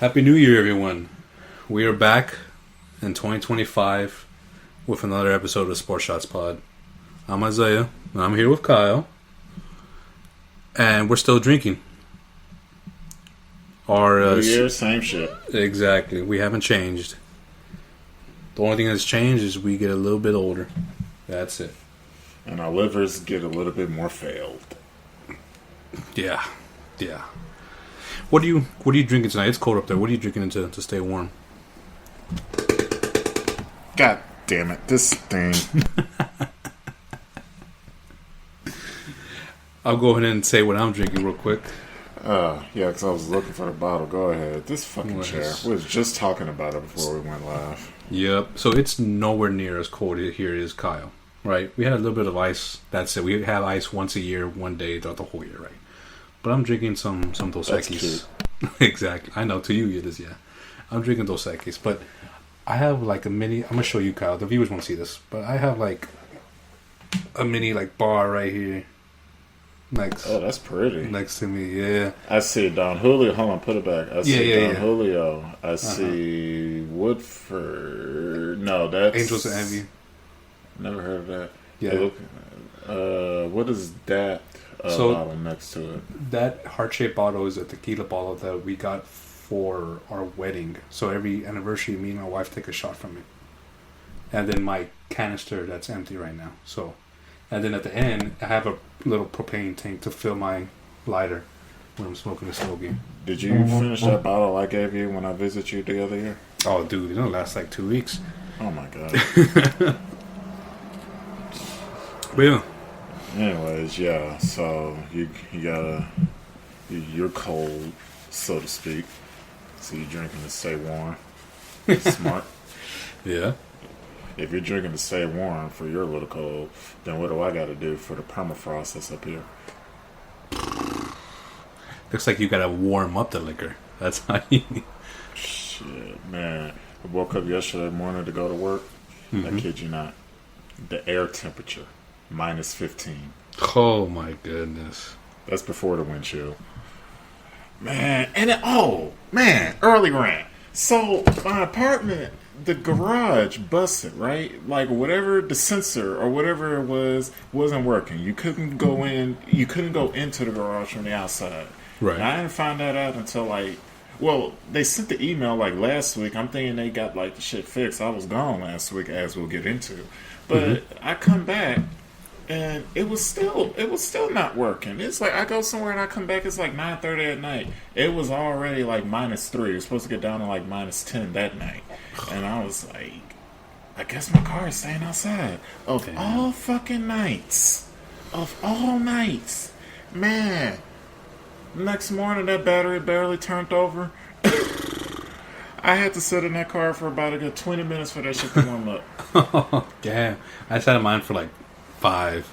Happy New Year, everyone. We are back in 2025 with another episode of Sports Shots Pod. I'm Isaiah, and I'm here with Kyle. And we're still drinking. Our New Year, same shit. Exactly. We haven't changed. The only thing that's changed is we get a little bit older. That's it. And our livers get a little bit more failed. Yeah. What are you drinking tonight? It's cold up there. What are you drinking to stay warm? God damn it, this thing. I'll go ahead and say what I'm drinking real quick. Yeah, because I was looking for the bottle. Go ahead. This fucking chair. We was just talking about it before we went live. Yep. So it's nowhere near as cold here as Kyle, right? We had a little bit of ice. That's it. We have ice once a year, one day throughout the whole year, right? But I'm drinking some Dos Equis. Exactly. I know, to you it is, yeah. I'm drinking Dos Equis, but I have like a mini... I'm going to show you, Kyle. The viewers won't see this, but I have like a mini like bar right here. Oh, that's pretty. Next to me, yeah. I see Don Julio. Hold on, put it back. I see Don Julio. I see Woodford. No, that's... Angels of Envy. Never heard of that. Yeah. What is that bottle next to it? That heart-shaped bottle is a tequila bottle that we got for our wedding. So every anniversary, me and my wife take a shot from it. And then my canister that's empty right now. So... And then at the end, I have a little propane tank to fill my lighter when I'm smoking a stogie. Did you finish that bottle I gave you when I visited you the other year? Oh, dude, it'll last like 2 weeks. Oh, my God. But yeah. Anyways, yeah, so you gotta... You're cold, so to speak. So you're drinking to stay warm. Smart. Yeah. If you're drinking to stay warm for your little cold, then what do I got to do for the permafrost that's up here? Looks like you got to warm up the liquor. That's how you... Shit, man. I woke up yesterday morning to go to work. I kid you not. The air temperature, minus 15. Oh, my goodness. That's before the wind chill. Man, early rant. So, my apartment... The garage busted, right? Like whatever the sensor or whatever it was wasn't working. You couldn't go in. You couldn't go into the garage from the outside. Right. And I didn't find that out until they sent the email like last week. I'm thinking they got like the shit fixed. I was gone last week, as we'll get into. But I come back and it was still not working. It's like I go somewhere and I come back. It's like 9:30 at night. It was already like -3. It was supposed to get down to like -10 that night. And I was like, I guess my car is staying outside. Of all fucking nights. Of all nights. Man. Next morning, that battery barely turned over. I had to sit in that car for about a good 20 minutes for that shit to warm up. Damn. I sat in mine for like 5.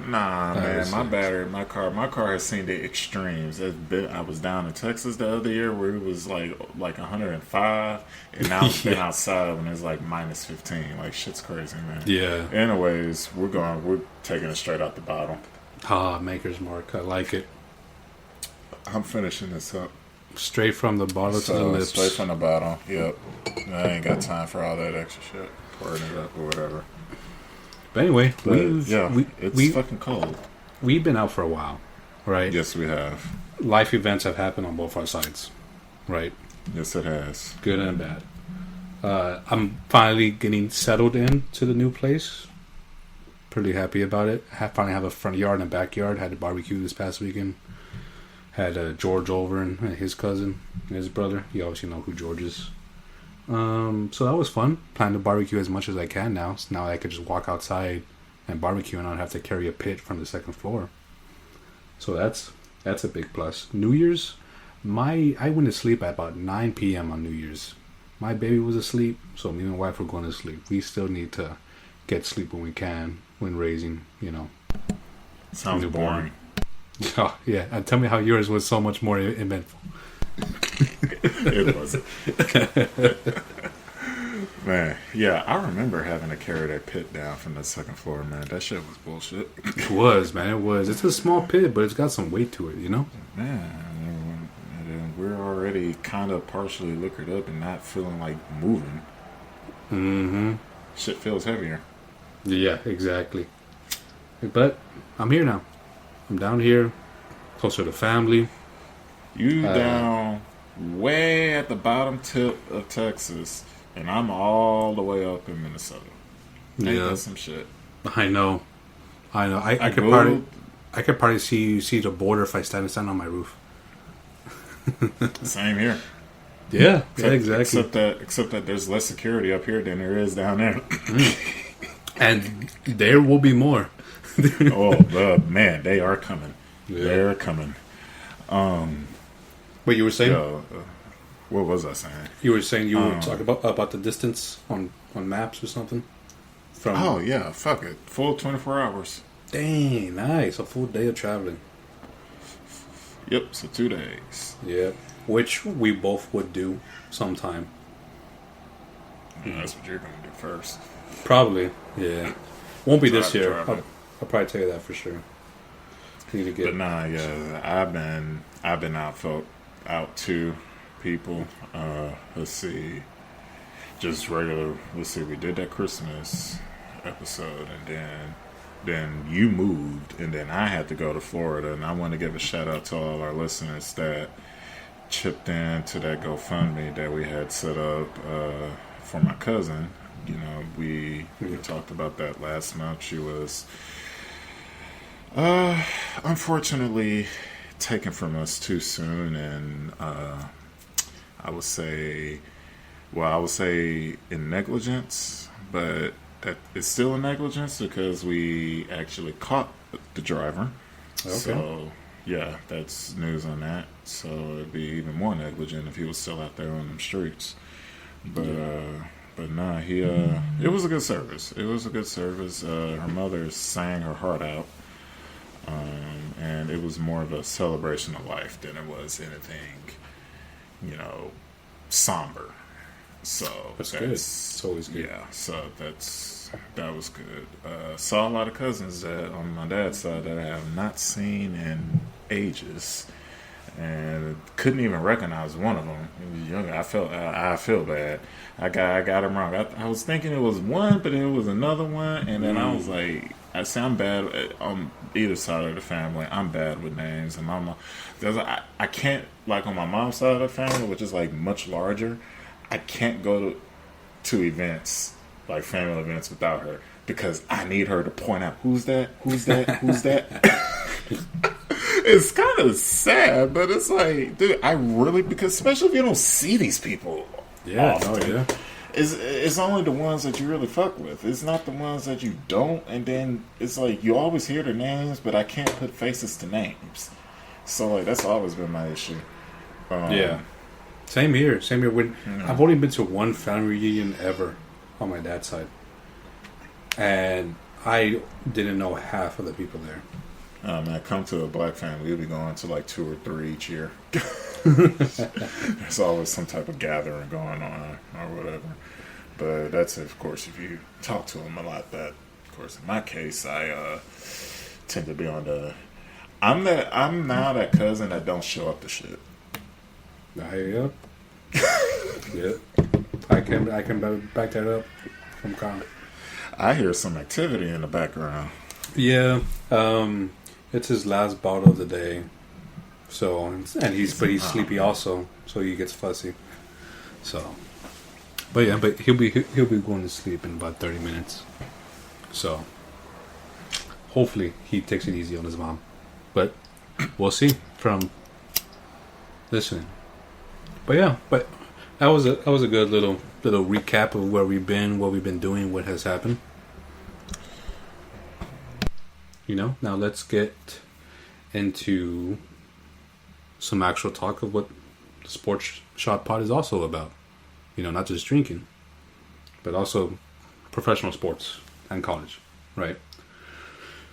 Nah, man, my car has seen the extremes. I was down in Texas the other year where it was like 105, and now it's been outside when it's like -15. Like shit's crazy, man. Yeah. Anyways, we're taking it straight out the bottle. Maker's Mark. I like it. I'm finishing this up. Straight from the bottle to the lips. Straight from the bottle. Yep. I ain't got time for all that extra shit. Pouring it up or whatever. But anyway, it's fucking cold. We've been out for a while, right? Yes, we have. Life events have happened on both our sides, right? Yes, it has. Good and bad. I'm finally getting settled in to the new place. Pretty happy about it. I finally have a front yard and a backyard. Had a barbecue this past weekend. Had George over and his cousin and his brother. You obviously know who George is. So that was fun. Plan to barbecue as much as I can now. So now I could just walk outside and barbecue and not have to carry a pit from the second floor. So that's a big plus. New Year's, I went to sleep at about 9 p.m. on New Year's. My baby was asleep, so me and my wife were going to sleep. We still need to get sleep when we can when raising, Sounds boring. Oh, yeah. And tell me how yours was so much more eventful. It wasn't. Man, yeah, I remember having to carry that pit down from the second floor, man. That shit was bullshit. It was, man. It was. It's a small pit, but it's got some weight to it, Man, we're already kind of partially liquored up and not feeling like moving. Mm-hmm. Shit feels heavier. Yeah, exactly. But I'm here now. I'm down here, closer to family. You down way at the bottom tip of Texas, and I'm all the way up in Minnesota. Ain't that some shit? I know. I could probably see the border if I stand on my roof. Same here. Yeah, exactly. Except that there's less security up here than there is down there. And there will be more. Man, they are coming. Yeah. They're coming. What you were saying? What was I saying? You were saying you were talking about the distance on maps or something? Fuck it. Full 24 hours. Dang, nice. A full day of traveling. Yep, so 2 days. Yep. Which we both would do sometime. That's what you're going to do first. Probably, yeah. Won't be this year. I'll probably tell you that for sure. But nah, yeah, I've been out to people. Let's see, just regular. Let's see, we did that Christmas episode, and then you moved, and then I had to go to Florida, and I want to give a shout out to all our listeners that chipped in to that GoFundMe that we had set up for my cousin. You know, we talked about that last month. She was unfortunately taken from us too soon, and I would say in negligence, but that is still a negligence because we actually caught the driver. Okay. So yeah, that's news on that. So it'd be even more negligent if he was still out there on them streets. But nah, it was a good service. It was a good service. Her mother sang her heart out. And it was more of a celebration of life than it was anything, somber. So that's good. It's always good. Yeah, so that was good. Saw a lot of cousins that on my dad's side that I have not seen in ages, and couldn't even recognize one of them. He was younger. I feel bad. I got him wrong. I was thinking it was one, but it was another one, and then I was like, I'm bad on either side of the family. I'm bad with names, and I can't, like on my mom's side of the family, which is like much larger. I can't go to events, like family events, without her because I need her to point out who's that. It's kind of sad, but it's like, dude, because especially if you don't see these people. Yeah, often, yeah. It's only the ones that you really fuck with. It's not the ones that you don't, and then it's like you always hear their names, but I can't put faces to names. So like that's always been my issue. Yeah, same here. I've only been to one family reunion ever on my dad's side, and I didn't know half of the people there. Man, come to a black family, you'll be going to like 2 or 3 each year. There's always some type of gathering going on or whatever. But that's, of course, if you talk to them a lot. That, of course, in my case, I tend to be on the. I'm now that cousin that don't show up to shit. Yeah. Yeah. I can back that up from Connor. I hear some activity in the background. Yeah. It's his last bout of the day. So, and he's sleepy also, so he gets fussy. So, but he'll be going to sleep in about 30 minutes. So, hopefully he takes it easy on his mom. But we'll see from listening. But that was a good little recap of where we've been, what we've been doing, what has happened. Now let's get into some actual talk of what the Sports Shot Pod is also about. Not just drinking, but also professional sports and college, right?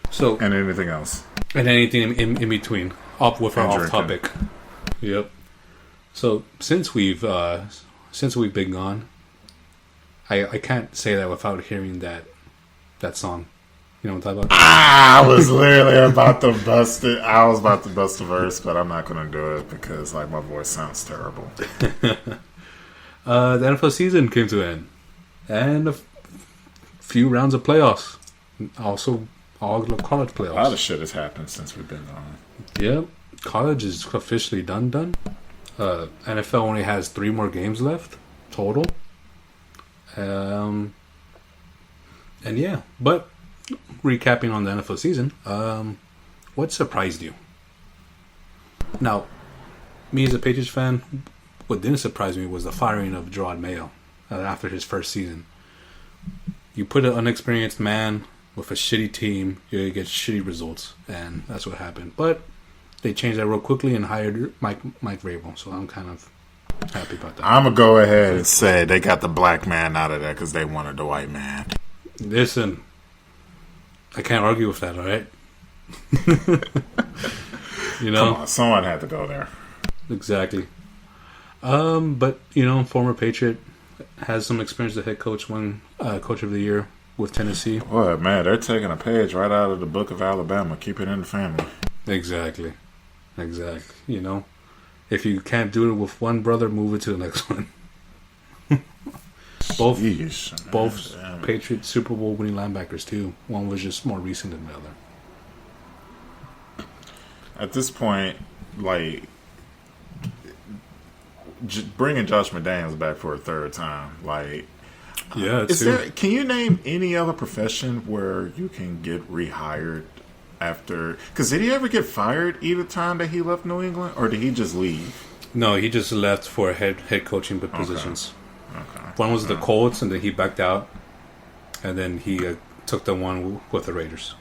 So and anything else, and anything in between, off topic. Yep. So since we've been gone, I can't say that without hearing that song. You know what I'm talking about? I was literally about to bust it. I was about to bust the verse, but I'm not going to do it because like my voice sounds terrible. The NFL season came to an end. And a few rounds of playoffs. Also, all the college playoffs. A lot of shit has happened since we've been on. Yeah, college is officially done. NFL only has 3 more games left total. And yeah, but recapping on the NFL season, what surprised you? Now, me as a Patriots fan, what didn't surprise me was the firing of Drought after his first season. You put an unexperienced man with a shitty team, you're going to get shitty results, and that's what happened. But they changed that real quickly and hired Mike Vrabel, so I'm kind of happy about that. I'm going to go ahead and say they got the black man out of there because they wanted the white man. Listen, I can't argue with that, all right? You know? Come on, someone had to go there. Exactly. But, former Patriot has some experience as head coach, won Coach of the Year with Tennessee. What, man, they're taking a page right out of the book of Alabama. Keep it in the family. Exactly. If you can't do it with one brother, move it to the next one. Both Patriots Super Bowl winning linebackers too. One was just more recent than the other. At this point, like bringing Josh McDaniels back for a third time, like, yeah. Can you name any other profession where you can get rehired after? Because did he ever get fired either time that he left New England, or did he just leave? No, he just left for head coaching positions. Okay. One was the Colts, and then he backed out, and then he took the one with the Raiders.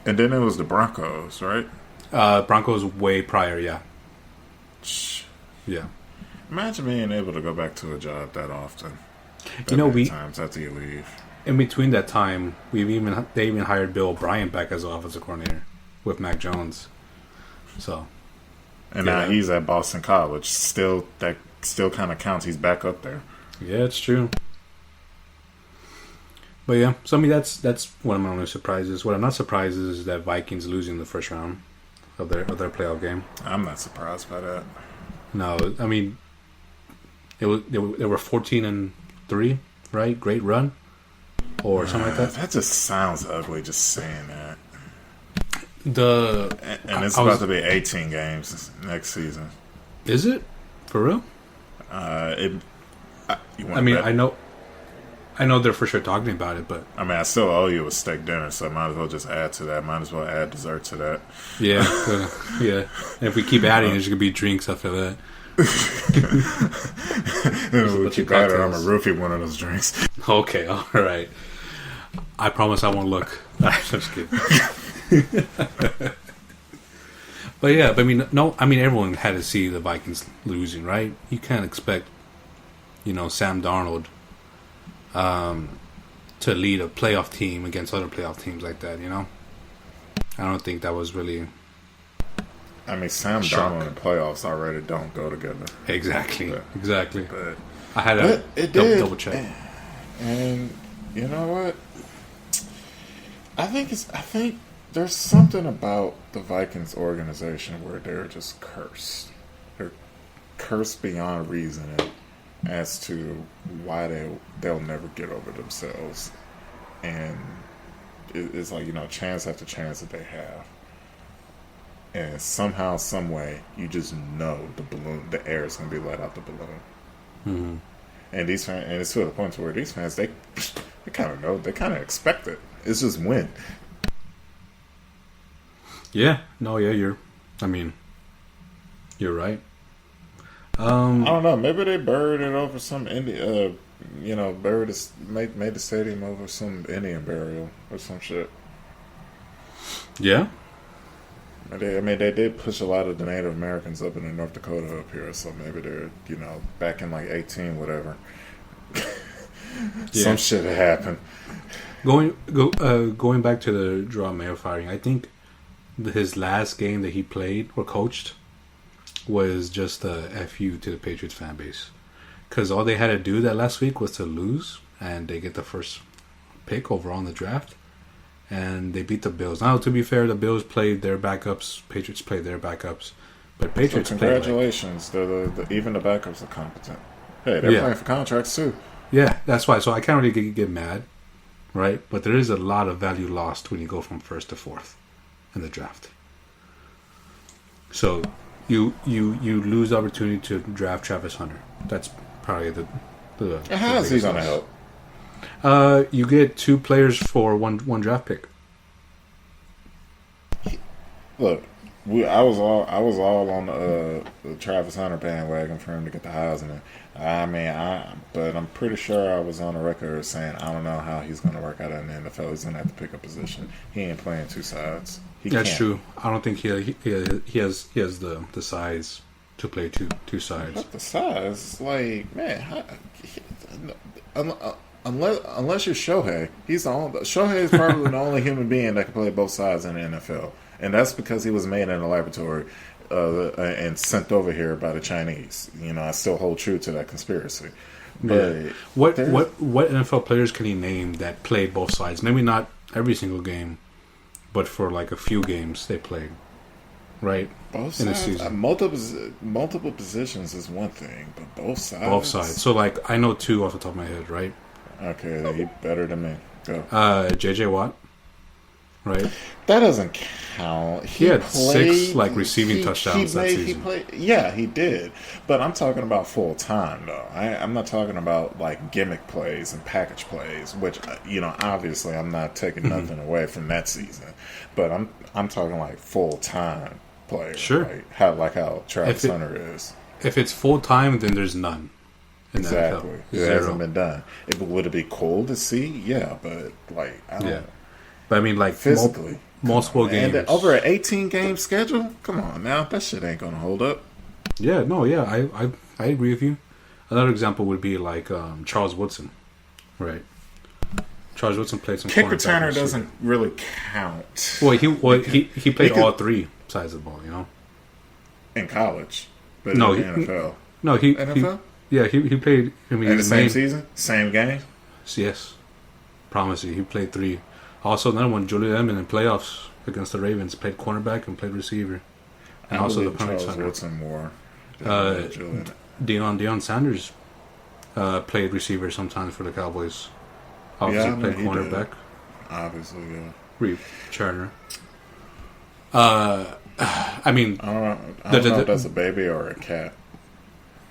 And then it was the Broncos, right? Broncos way prior, yeah. Yeah. Imagine being able to go back to a job that often. Times after you leave. In between that time, they even hired Bill O'Brien back as offensive coordinator with Mac Jones. So. And now he's at Boston College. That still kind of counts. He's back up there. Yeah, it's true. But yeah, so I mean that's one of my only surprises. What I'm not surprised is that Vikings losing the first round of their playoff game. I'm not surprised by that. No, I mean they were 14-3, right? Great run, or something like that. That just sounds ugly. Just saying that. And it's about to be 18 games next season. Is it for real? I know they're for sure talking about it, but I mean, I still owe you a steak dinner, so I might as well just add to that. Might as well add dessert to that. Yeah, yeah. And if we keep adding, there's gonna be drinks after that. We keep adding. I'm gonna roofie one of those drinks. Okay, all right. I promise I won't look. I'm just kidding. But yeah, everyone had to see the Vikings losing, right? You can't expect, Sam Darnold to lead a playoff team against other playoff teams like that, I don't think that was really. I mean, Sam Darnold and playoffs already don't go together. Exactly. But I had a double check. And you know what? I think there's something about the Vikings organization where they're just cursed. They're cursed beyond reason as to why they'll never get over themselves. And it's like, chance after chance that they have. And somehow, some way, you just know the air is going to be let out the balloon. Mm-hmm. And these fans, and it's to the point where these fans, they kind of know, they kind of expect it. It's just win. Yeah. No, yeah, you're right. I don't know. Maybe they buried it over some Indian, made the stadium over some Indian burial or some shit. Yeah. They did push a lot of the Native Americans up in North Dakota up here, so maybe they're, back in like 18, whatever. Some shit had happened. Going back to the Drought Mayo firing, I think his last game that he played or coached was just a FU to the Patriots fan base, because all they had to do that last week was to lose, and they get the first pick overall in the draft, and they beat the Bills. Now, to be fair, the Bills played their backups. Patriots played their backups, but Patriots. So congratulations, even the backups are competent. Hey, they're playing for contracts too. Yeah, that's why. So I can't really get mad, right? But there is a lot of value lost when you go from first to fourth in the draft. So you lose the opportunity to draft Travis Hunter. That's probably the how is he going to help? You get 2 players for one draft pick. Look, I was all on the Travis Hunter bandwagon for him to get the Heisman. But I'm pretty sure I was on the record saying I don't know how he's going to work out in the NFL. He's going to have to pick a position. He ain't playing 2 sides. That's true. I don't think he has the size to play two sides. But the size, like, man, unless you're Shohei, Shohei is probably the only human being that can play both sides in the NFL, and that's because he was made in a laboratory and sent over here by the Chinese. I still hold true to that conspiracy. But what NFL players can he name that played both sides? Maybe not every single game, but for like a few games they played, right? Both in sides, the season. Multiple positions is one thing, but both sides. Both sides. So like I know 2 off the top of my head, right? Okay, you better than me. Go. J.J. Watt, right? That doesn't count. He had 6 receiving touchdowns that season. He did. But I'm talking about full time though. I'm not talking about like gimmick plays and package plays, which obviously I'm not taking nothing away from that season. But I'm talking like full time players. Sure. Like how Travis Hunter is. If it's full time, then there's none. Exactly. It hasn't been done. Would it be cool to see? Yeah, but like I don't. Yeah. But I mean, like physically, multiple games and over an 18-game schedule. Come on, now that shit ain't gonna hold up. Yeah, no, yeah, I agree with you. Another example would be like Charles Woodson, right? Charles Woodson played some kick returner doesn't really count. Well, he played all 3 sides of the ball, in college, but no, in the NFL. No, NFL. He played. I mean, in the same season, same game. Yes, promise you, he played 3. Also, another one, Julian Edelman in playoffs against the Ravens, played cornerback and played receiver, and also the punt center. Woodson more. Deion Sanders played receiver sometimes for the Cowboys. Obviously played cornerback. Obviously, yeah. Reed Turner. I mean, I don't know if that's a baby or a cat.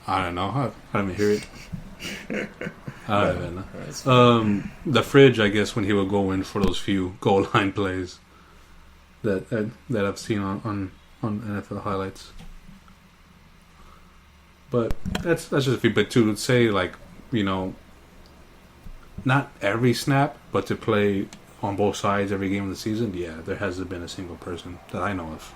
I don't know. I didn't hear it. I don't even know. The fridge, I guess, when he would go in for those few goal line plays that I've seen on NFL highlights. But that's just a few. But to say like not every snap, but to play on both sides every game of the season, yeah, there hasn't been a single person that I know of.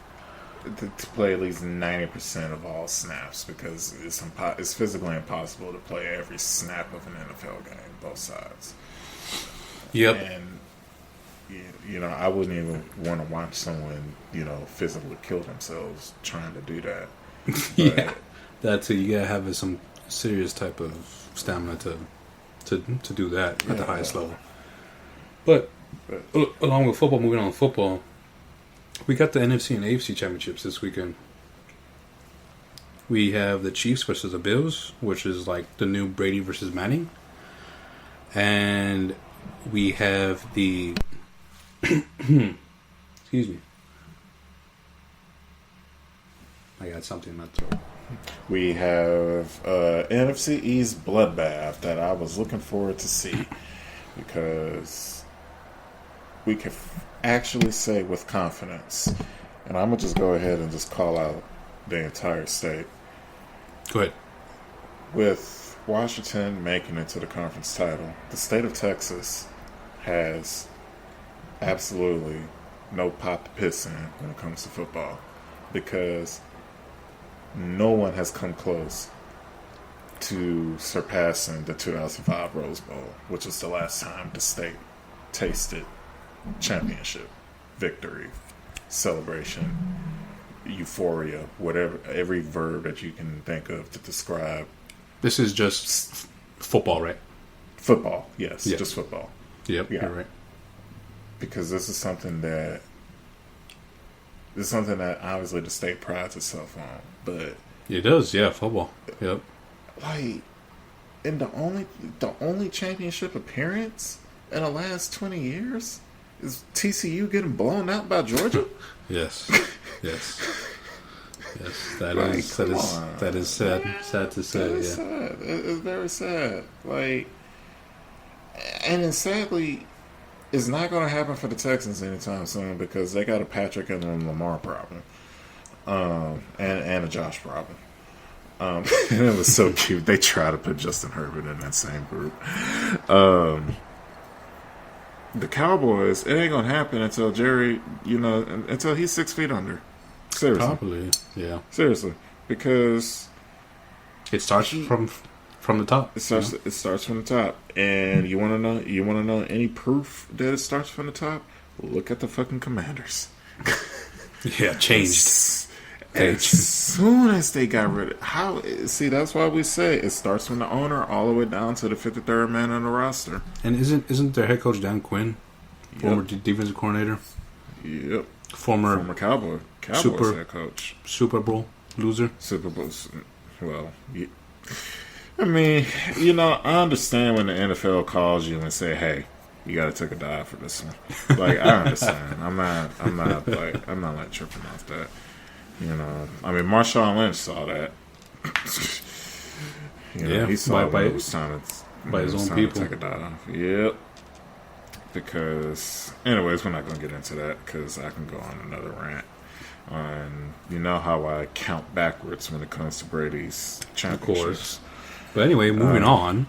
To play at least 90% of all snaps, because it's physically impossible to play every snap of an NFL game, both sides. Yep. And I wouldn't even want to watch someone physically kill themselves trying to do that. Yeah, that's it. You gotta have some serious type of stamina to do that at the highest level. But along with football, moving on to football. We got the NFC and AFC championships this weekend. We have the Chiefs versus the Bills, which is like the new Brady versus Manning. And we have the... Excuse me. I got something in my throat. We have NFC East bloodbath that I was looking forward to see, because we could actually say with confidence, and I'm going to just go ahead and just call out the entire state. Go ahead. With Washington making it to the conference title, the state of Texas has absolutely no pot to piss in when it comes to football, because no one has come close to surpassing the 2005 Rose Bowl, which was the last time the state tasted championship, victory, celebration, euphoria, whatever, every verb that you can think of to describe. This is just football, right? Football, yes, yeah. Just football. Yep, Yeah. you're right. Because this is something that obviously the state prides itself on. But It does, yeah, football. Yep. like, in the only championship appearance in the last 20 years is TCU getting blown out by Georgia. Yes. Yes. Yes. That Like, is come on. sad. Sad to say. Very Yeah. sad. It's very sad. Like, and then sadly, it's not going to happen for the Texans anytime soon because they got a Patrick and a Lamar problem, and a Josh problem. And it was so cute. They try to put Justin Herbert in that same group. The Cowboys, it ain't gonna happen until Jerry, until he's 6 feet under. Seriously, Probably. Yeah. seriously, because It starts from the top. it starts from the top. And you want to know any proof that it starts from the top? Look at the fucking Commanders. Yeah, changed. As soon as they got rid of that's why we say it starts from the owner all the way down to the 53rd man on the roster. And isn't their head coach Dan Quinn, former Yep. defensive coordinator, Yep. former Cowboys head coach, Super Bowl loser? Super Bowls. Well, I mean, I understand when the NFL calls you and say, "Hey, you got to take a dive for this one." Like, I understand. I'm not like tripping off that. I mean, Marshawn Lynch saw that. Yeah, he saw by it was time by his own to people. take a dive. Yep. Because, anyways, we're not going to get into that because I can go on another rant. And you know how I count backwards when it comes to Brady's championships. Of course. But anyway, moving on.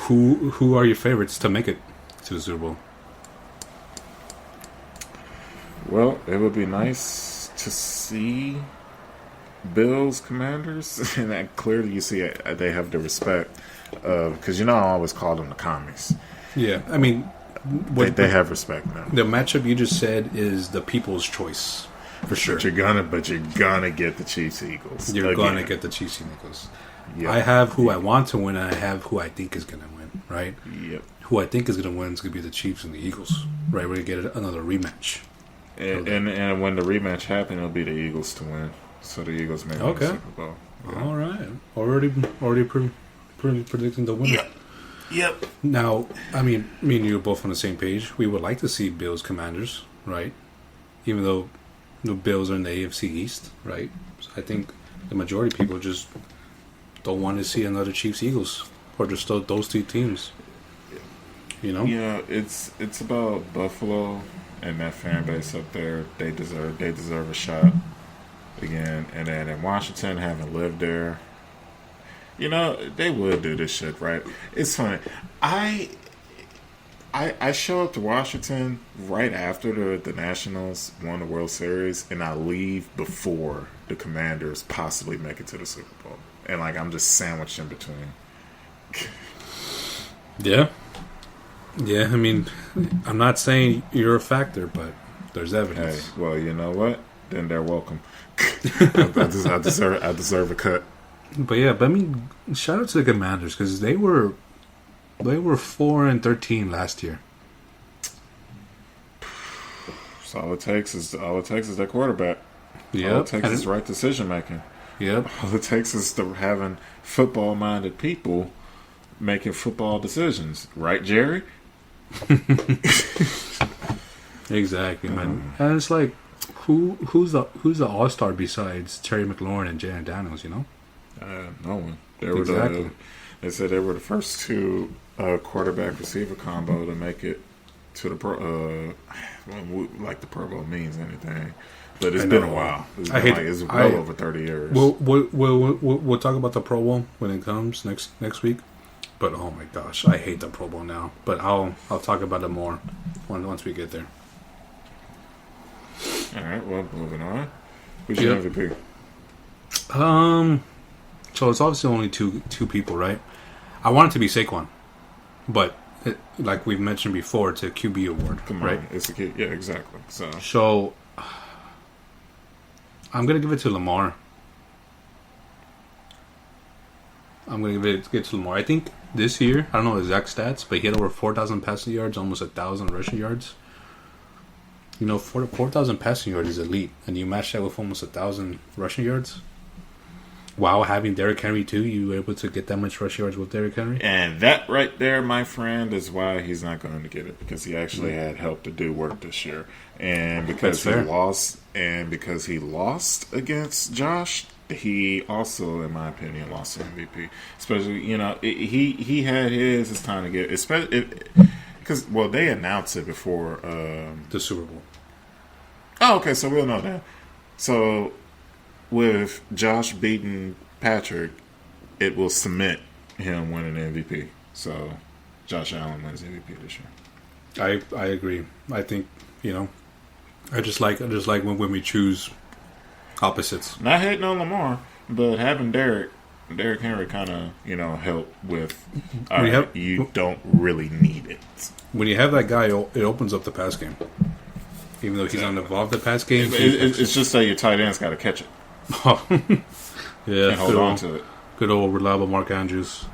Who are your favorites to make it to the Super Bowl? Well, it would be nice to see Bills Commanders, and that clearly you see they have the respect of, because I always call them the commies. Yeah, I mean, They have respect now. the matchup you just said is the people's choice for sure. But you're gonna get the Chiefs Eagles. You're again. gonna get the Chiefs and Eagles. Yep. I have who I want to win, and I have who I think is gonna win. Right? Yep. Who I think is gonna win is gonna be the Chiefs and the Eagles. Right? We're gonna get another rematch. And when the rematch happens, it'll be the Eagles to win. So the Eagles may win the Super Bowl. Yeah. All right. Already predicting the winner. Yep. Now, I mean, me and you are both on the same page. We would like to see Bills Commanders, right? Even though the Bills are in the AFC East, right? So I think the majority of people just don't want to see another Chiefs Eagles or just those two teams. Yeah, it's about Buffalo and that fan base up there. They deserve a shot again. And then in Washington, having lived there, they would do this shit, right? It's funny. I show up to Washington right after the Nationals won the World Series, and I leave before the Commanders possibly make it to the Super Bowl. And I'm just sandwiched in between. Yeah. Yeah, I mean, I'm not saying you're a factor, but there's evidence. Hey, well, you know what? Then they're welcome. I deserve a cut. But yeah, I mean, shout out to the Commanders because they were 4-13 last year. So all it takes is their quarterback. Yeah, All it takes is right decision making. Yep. All it takes is having football minded people making football decisions, right, Jerry? Exactly, man. And it's like, who's the all-star besides Terry McLaurin and Jaden Daniels? No one. Exactly. They said they were the first two quarterback receiver combo to make it to the Pro. Like the Pro Bowl means anything, but it's been a while. It's well over 30 years. We'll talk about the Pro Bowl when it comes next week. But oh my gosh, I hate the Pro Bowl now. But I'll talk about it more once we get there. All right. Well, moving on. Who's your MVP? So it's obviously only two people, right? I want it to be Saquon, but like we've mentioned before, it's a QB award, right? It's a kid. Yeah, exactly. So I'm gonna give it to Lamar. I'm going to get to Lamar. I think this year, I don't know the exact stats, but he had over 4,000 passing yards, almost 1,000 rushing yards. 4,000 passing yards is elite, and you match that with almost 1,000 rushing yards. While having Derrick Henry too, you were able to get that much rushing yards with Derrick Henry. And that right there, my friend, is why he's not going to get it, because he actually had help to do work this year, and because he lost against Josh, he also, in my opinion, lost the MVP. Especially, he had his. It's time to get, especially because they announced it before the Super Bowl. Oh, okay, so we'll know that. So, with Josh beating Patrick, it will cement him winning the MVP. So, Josh Allen wins MVP this year. I agree. I think, I just like when we choose opposites. Not hating on Lamar, but having Derrick Henry kind of, help with. You don't really need it. When you have that guy, it opens up the pass game. Even though he's not involved in the pass game, it's just that your tight end's got to catch it. Oh, yeah, and hold on to it. Good old reliable Mark Andrews.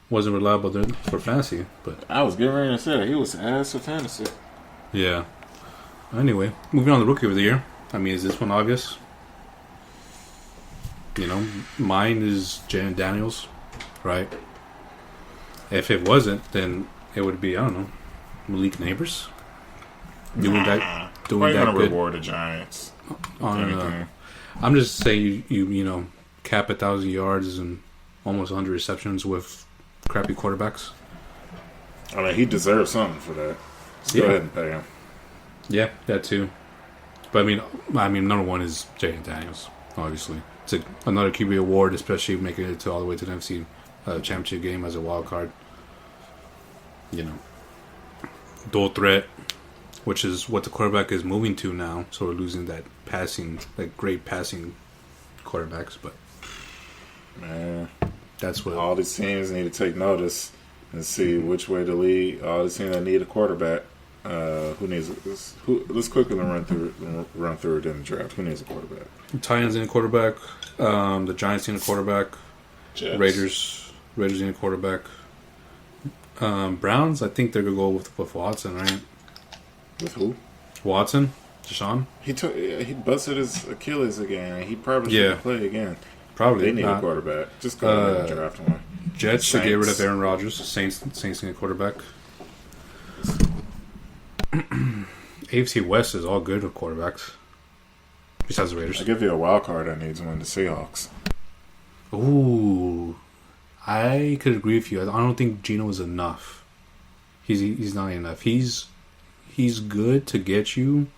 Wasn't reliable for fantasy, but I was getting ready to say that he was ass for fantasy. Yeah. Anyway, moving on to Rookie of the Year. I mean, is this one obvious? Mine is Jaden Daniels, right? If it wasn't, then it would be, I don't know, Malik Neighbors. Doing that good. Reward the Giants. I'm just saying you cap 1,000 yards and almost 100 receptions with crappy quarterbacks. I mean, he deserves something for that. So go ahead and pay him. Yeah, that too. But I mean, number one is Jaden Daniels. Obviously, it's another QB award, especially making it all the way to the NFC Championship game as a wild card. Dual threat, which is what the quarterback is moving to now. So we're losing that great passing quarterbacks. But man, that's what all these teams need to take notice and see which way to lead. All these teams that need a quarterback. Who needs this? Let's quickly run through it in the draft. Who needs a quarterback? Titans need a quarterback. The Giants need a quarterback. Jets. Raiders need a quarterback. Browns, I think they're gonna go with Watson, right? With who? Watson, Deshaun. He busted his Achilles again. He probably should play again. Probably they need a quarterback. Just go ahead and draft one. Jets should get rid of Aaron Rodgers. Saints need a quarterback. AFC West is all good with quarterbacks. Besides the Raiders. I'll give you a wild card that needs one, the Seahawks. Ooh. I could agree with you. I don't think Geno is enough. He's not enough. He's good to get you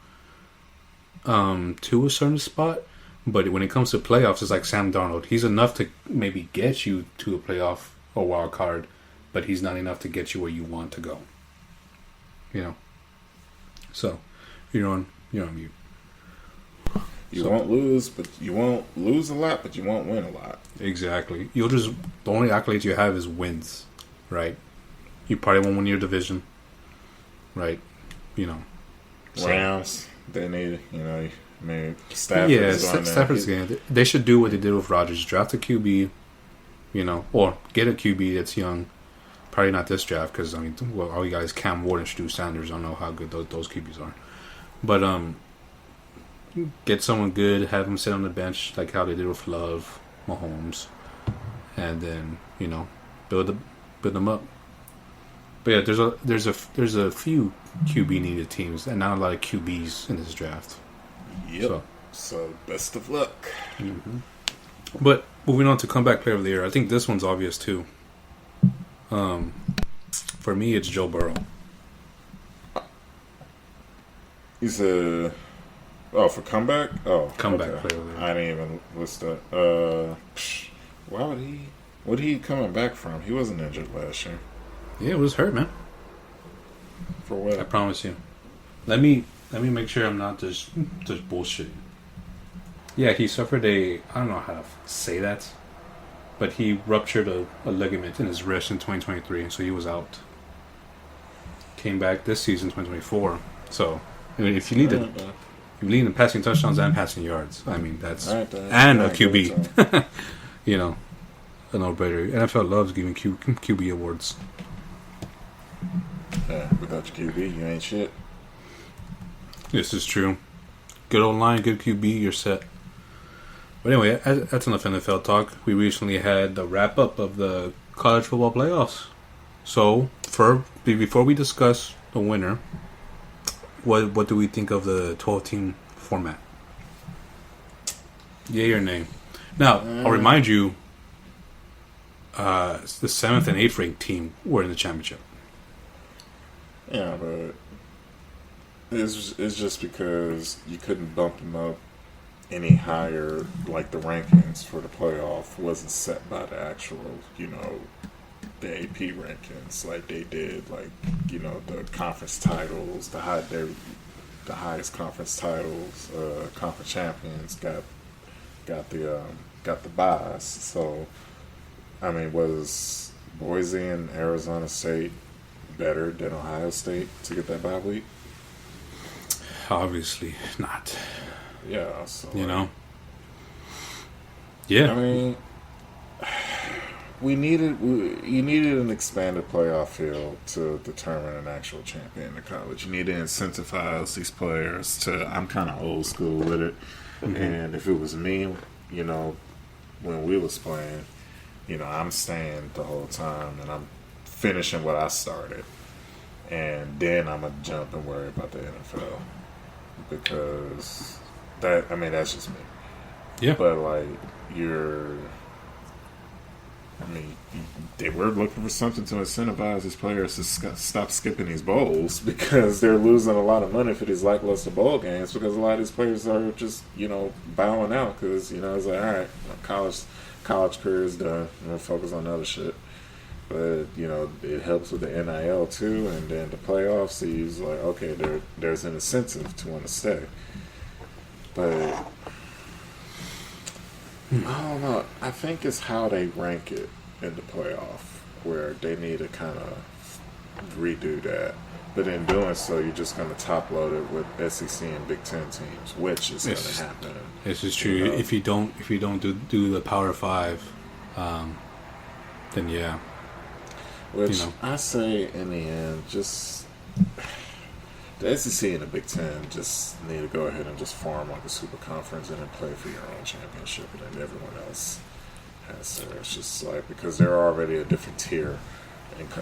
to a certain spot, but when it comes to playoffs, it's like Sam Darnold. He's enough to maybe get you to a playoff or wild card, but he's not enough to get you where you want to go. So, you're on mute. You won't lose, but you won't lose a lot, but you won't win a lot. Exactly. The only accolades you have is wins, right? You probably won't win your division, right? Rams, they need, Stafford's Stafford's game. They should do what they did with Rodgers. Draft a QB, or get a QB that's young. Probably not this draft because all you guys Cam Ward and Stu Sanders. I don't know how good those QBs are, but get someone good, have them sit on the bench like how they did with Love, Mahomes, and then build them up. But yeah, there's a few QB needed teams and not a lot of QBs in this draft. Yep. So best of luck. Mm-hmm. But moving on to comeback player of the year, I think this one's obvious too. For me, it's Joe Burrow. He's for comeback? Oh, comeback player of the year. I didn't even list that. Why would he? What he coming back from? He wasn't injured last year. Yeah, it was hurt, man. For what? I promise you. Let me make sure I'm not just bullshitting. Yeah, he suffered I don't know how to say that, but he ruptured a ligament in his wrist in 2023, so he was out. Came back this season, 2024. So, if you lead in passing touchdowns and passing yards, I mean that's and a QB, a no-brainer. NFL loves giving QB awards. Yeah, without your QB, you ain't shit. This is true. Good old line, good QB, you're set. But anyway, that's enough NFL talk. We recently had the wrap-up of the college football playoffs. So, before we discuss the winner, what do we think of the 12-team format? Yay or nay? Now, I'll remind you, the 7th and 8th ranked team were in the championship. Yeah, but it's just because you couldn't bump them up any higher. Like the rankings for the playoff wasn't set by the actual, the AP rankings like they did. Like the conference titles, the highest conference titles, conference champions got the buys. So I mean, was Boise and Arizona State better than Ohio State to get that bye week? Obviously not. Yeah, so Yeah. I mean, you needed an expanded playoff field to determine an actual champion in college. You need to incentivize these players to. I'm kind of old school with it, and if it was me, when we was playing, I'm staying the whole time and I'm finishing what I started, and then I'm gonna jump and worry about the NFL because that's just me. Yeah. But they were looking for something to incentivize these players to stop skipping these bowls because they're losing a lot of money for these lackluster bowl games because a lot of these players are just, bowing out because, it's like, all right, my college career is done. I'm going to focus on other shit. But, it helps with the NIL too, and then the playoffs, so it's like, okay, there's an incentive to want to stay. But I don't know. I think it's how they rank it in the playoff, where they need to kind of redo that. But in doing so, you're just going to top load it with SEC and Big Ten teams, which is going to happen. This is true. If you don't do the Power 5, then yeah. Which I say in the end, just the SEC and the Big Ten just need to go ahead and just form like a super conference and then play for your own championship, and then everyone else has there. It's just like because they're already a different tier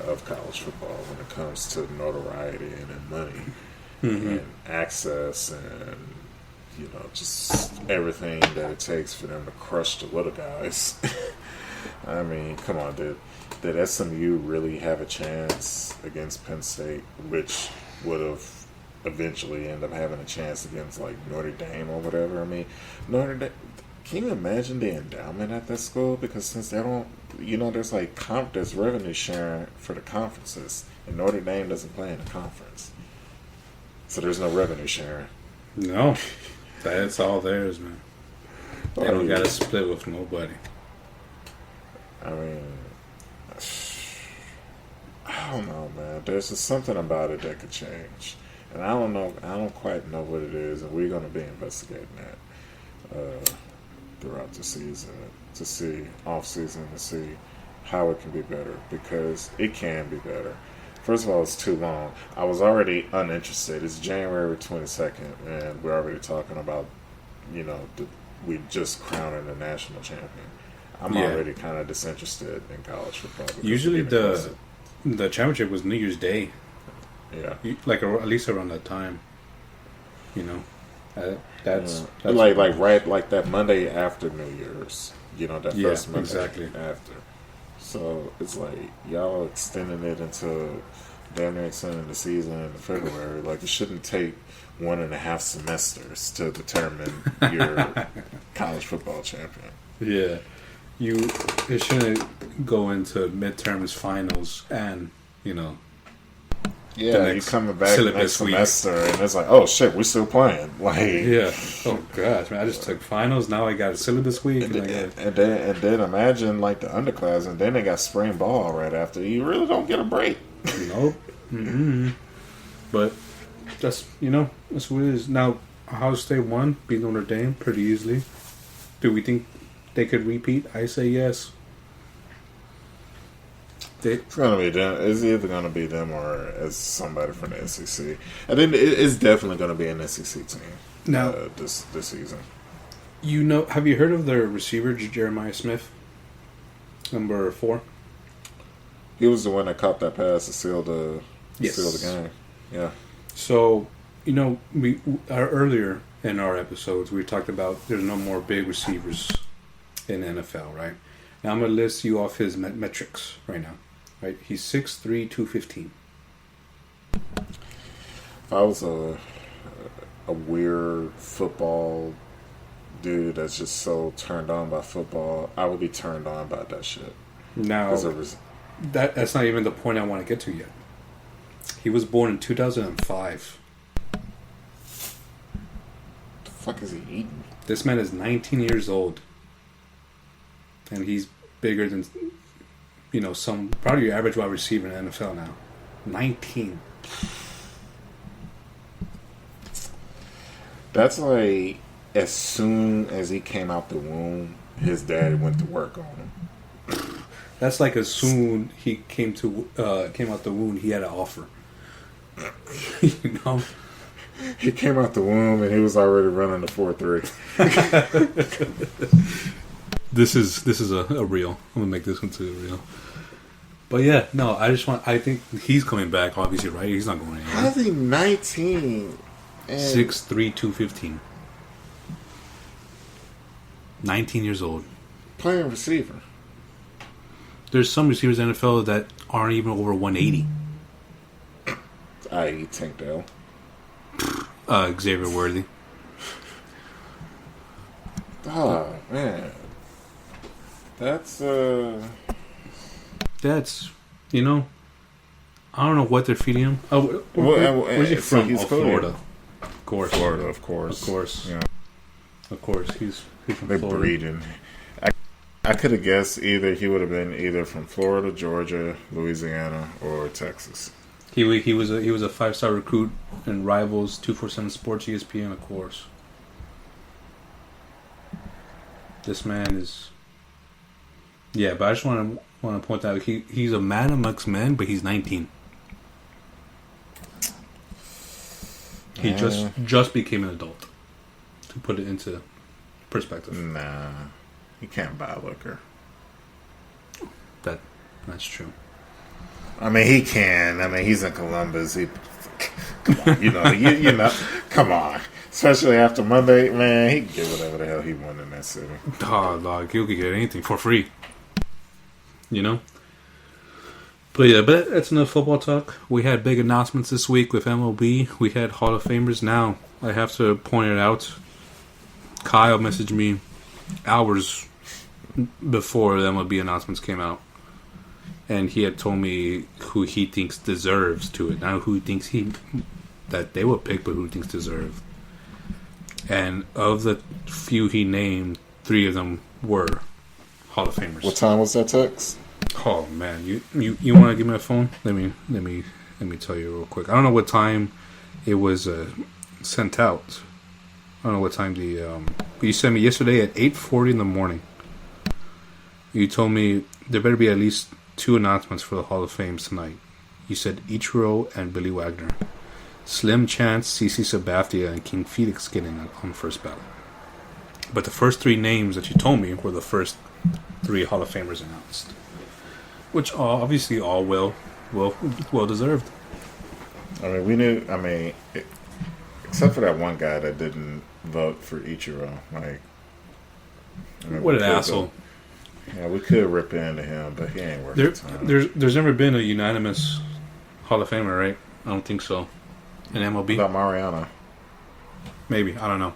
of college football when it comes to notoriety and money and access and just everything that it takes for them to crush the little guys. I mean, come on, did SMU really have a chance against Penn State, which would have eventually end up having a chance against like Notre Dame or whatever? I mean, Notre Dame. Can you imagine the endowment at that school? Because since they don't, there's like there's revenue sharing for the conferences, and Notre Dame doesn't play in the conference, so there's no revenue sharing. No, that's all theirs, man. They don't got to split with nobody. I mean, I don't know, man. There's just something about it that could change, and I don't know. I don't quite know what it is, and we're going to be investigating that throughout the season to see off season to see how it can be better, because it can be better. First of all, it's too long. I was already uninterested. It's January 22nd, and we're already talking about, we just crowning a national champion. I'm already kind of disinterested in college football. Usually the championship was New Year's Day. Yeah. Like at least around that time. That's like right like that Monday after New Year's. That first Monday exactly after. So it's like y'all extending it into damn near extending the season into February. Like it shouldn't take 1.5 semesters to determine your college football champion. Yeah. It shouldn't go into midterms, finals, and yeah, you coming back next semester, and it's like, oh shit, we're still playing. Like, yeah, oh gosh, man, I just took finals. Now I got a syllabus week, and then imagine like the underclass, and then they got spring ball right after. You really don't get a break. Nope. Mm-hmm. But that's that's what it is. Now, Ohio State won, beat Notre Dame pretty easily. Do we think they could repeat? I say yes. It's gonna be them. It's either gonna be them or as somebody from the SEC. And then it's definitely gonna be an SEC team now this season. Have you heard of their receiver Jeremiah Smith, number 4? He was the one that caught that pass to seal the game. Yeah. So we earlier in our episodes we talked about there's no more big receivers in the NFL, right? Now I'm gonna list you off his metrics right now. Right, he's 6'3", 215. If I was a weird football dude that's just so turned on by football, I would be turned on by that shit. Now, that's not even the point I want to get to yet. He was born in 2005. The fuck is he eating? This man is 19 years old. And he's bigger than, probably your average wide receiver in the NFL now. 19. That's like, as soon as he came out the womb, his dad went to work on him. That's like as soon he came out the womb, he had an offer. He came out the womb and he was already running the 4.3. This is a reel. I'm gonna make this one too real. But yeah, no, I think he's coming back. Obviously, right? He's not going anywhere. How's he 19? 6'3", 215. 19 years old. Playing receiver. There's some receivers in the NFL that aren't even over 180. I.e. Tank Dell. Xavier Worthy. Oh, man. That's, I don't know what they're feeding him. Where's he from? He's Florida. Of course. Florida, of course. Of course. Yeah. Of course. He's from They're Florida. breeding. I could have guessed he would have been either from Florida, Georgia, Louisiana, or Texas. He was a 5-star recruit in Rivals, 247 Sports, ESPN, of course. This man is... Yeah, but I just want to point out he's a man amongst men, but he's 19. He just became an adult. To put it into perspective. Nah, he can't buy liquor. That's true. I mean, he can. I mean, he's in Columbus. Come on, come on. Especially after Monday, man, he can get whatever the hell he wanted in that city. Dog, you could get anything for free. But yeah, that's enough football talk. We had big announcements this week with MLB. We had Hall of Famers. Now, I have to point it out. Kyle messaged me hours before the MLB announcements came out. And he had told me who he thinks deserves to it. Not who he thinks that they would pick, but who he thinks deserve. And of the few he named, 3 of them were Hall of Famers. What time was that text? Oh man, you want to give me a phone? Let me tell you real quick. I don't know what time it was sent out. I don't know what time you sent me yesterday at 8:40 in the morning. You told me there better be at least 2 announcements for the Hall of Fame tonight. You said Ichiro and Billy Wagner. Slim chance CC Sabathia and King Felix getting on first ballot. But the first 3 names that you told me were the first 3 Hall of Famers announced. Which are obviously all well deserved. I mean, we knew. I mean, except for that one guy that didn't vote for Ichiro. What an asshole! Yeah, we could rip into him, but he ain't worth the time. There's never been a unanimous Hall of Famer, right? I don't think so. In MLB, about Mariano. Maybe, I don't know.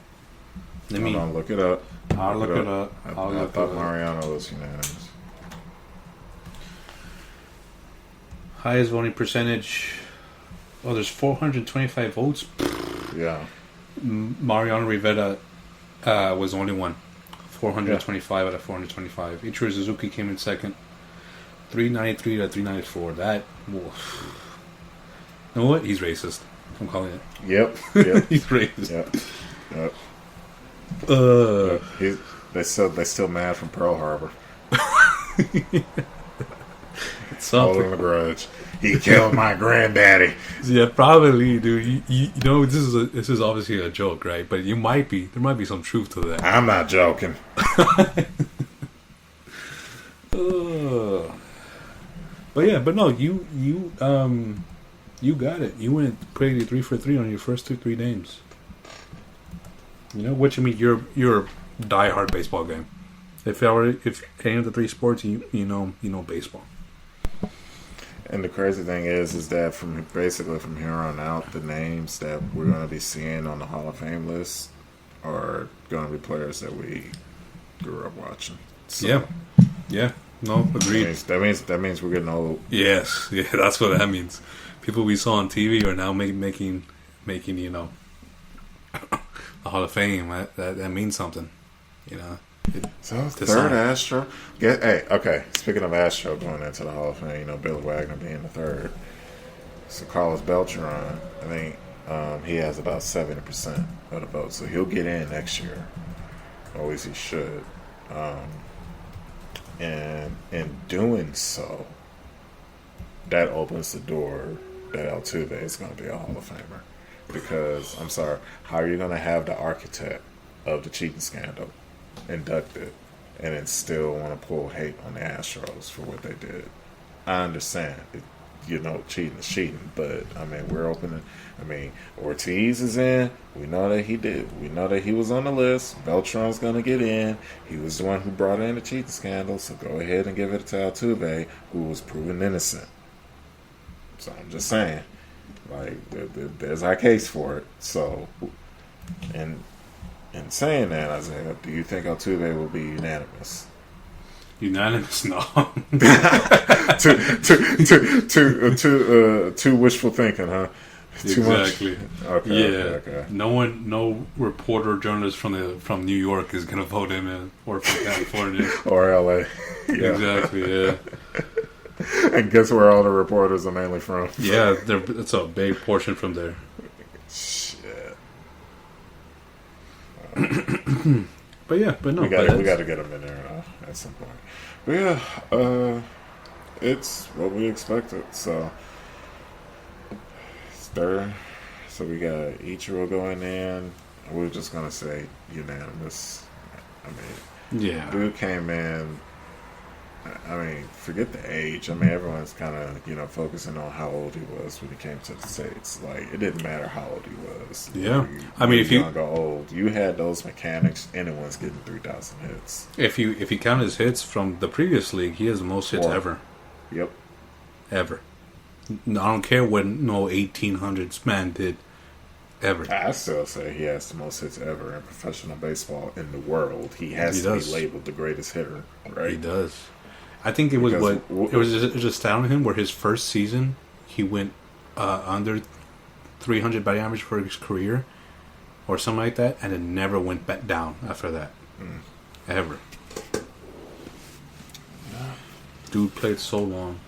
Hold on, look it up. I'll look it up. I thought Mariano was unanimous. Highest voting percentage. Oh, there's 425 votes. Yeah. Mariano Rivera was the only one. 425 out of 425. Ichiro Suzuki came in second. 393 to 394. That. Woof. You know what? He's racist. I'm calling it. Yep. He's racist. Yep. They still mad from Pearl Harbor. Holding a grudge. He killed my granddaddy. Yeah, probably, dude. You know, this is obviously a joke, right? But there might be some truth to that. I'm not joking. But no, you got it. You went pretty 3 for 3 on your first 3 games. You know, which I mean, you're a diehard baseball game. If any of the 3 sports, you know baseball. And the crazy thing is that from here on out, the names that we're going to be seeing on the Hall of Fame list are going to be players that we grew up watching. So, yeah. No, agreed. That means we're getting old. Yes, yeah, that's what that means. People we saw on TV are now making the Hall of Fame. That means something, you know. So third Astro. Okay. Speaking of Astro going into the Hall of Fame, Billy Wagner being the third. So Carlos Beltran, I think he has about 70% of the vote, so he'll get in next year, or at least he should. And in doing so, that opens the door that Altuve is going to be a Hall of Famer. Because, I'm sorry, how are you going to have the architect of the cheating scandal inducted and then still want to pull hate on the Astros for what they did? I understand. Cheating is cheating, but, I mean, we're opening. I mean, Ortiz is in. We know that he did. We know that he was on the list. Beltran's going to get in. He was the one who brought in the cheating scandal, so go ahead and give it to Altuve, who was proven innocent. So I'm just saying, like, there's our case for it. So, and in saying that, Isaiah, do you think Altuve will be unanimous? Unanimous? No. Too wishful thinking, huh? Too exactly. Much? Okay. No reporter or journalist from New York is gonna vote him in, or from California or LA. Yeah. Exactly. Yeah. And guess where all the reporters are mainly from? Yeah, it's a big portion from there. Shit. But no, we got to get them in there at some point. But yeah, it's what we expected. So it's third. So we got Ichiro going in. We're just gonna say unanimous. I mean, yeah, dude came in. I mean, forget the age. I mean, everyone's kind of, focusing on how old he was when he came to the States. Like, it didn't matter how old he was. Yeah. I mean, if you young or old, you had those mechanics, anyone's getting 3,000 hits. If you count his hits from the previous league, he has the most hits ever. Yep. Ever. I don't care what 1800s man did. Ever. I still say he has the most hits ever in professional baseball in the world. He has to be labeled the greatest hitter, right? He does. I think it was it was a stat on him where his first season he went under 300 batting average for his career, or something like that, and it never went back down after that, ever. Dude played so long.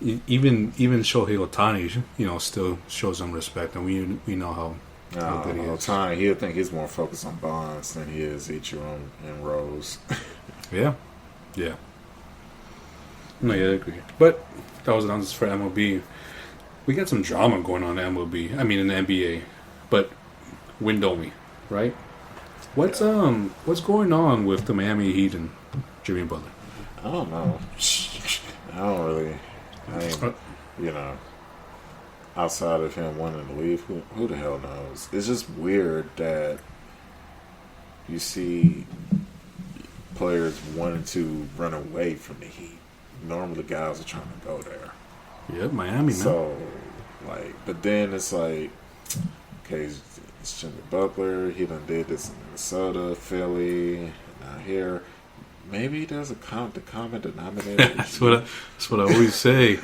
Even Shohei Ohtani, still shows him respect, and we know how good he is. Ohtani, he'll think he's more focused on Bonds than he is Ichiro and Rose. Yeah. No, yeah, I agree. But that was announced for MLB. We got some drama going on in MLB. I mean, in the NBA. But wind only, right? What's going on with the Miami Heat and Jimmy Butler? I don't know. I don't really. Outside of him wanting to leave, who the hell knows? It's just weird that you see players wanting to run away from the Heat. Normally, guys are trying to go there. Yeah, Miami, man. So, but then it's like, okay, it's Jimmy Butler. He done did this in Minnesota, Philly, now here. Maybe there's the common denominator. That's what I always say.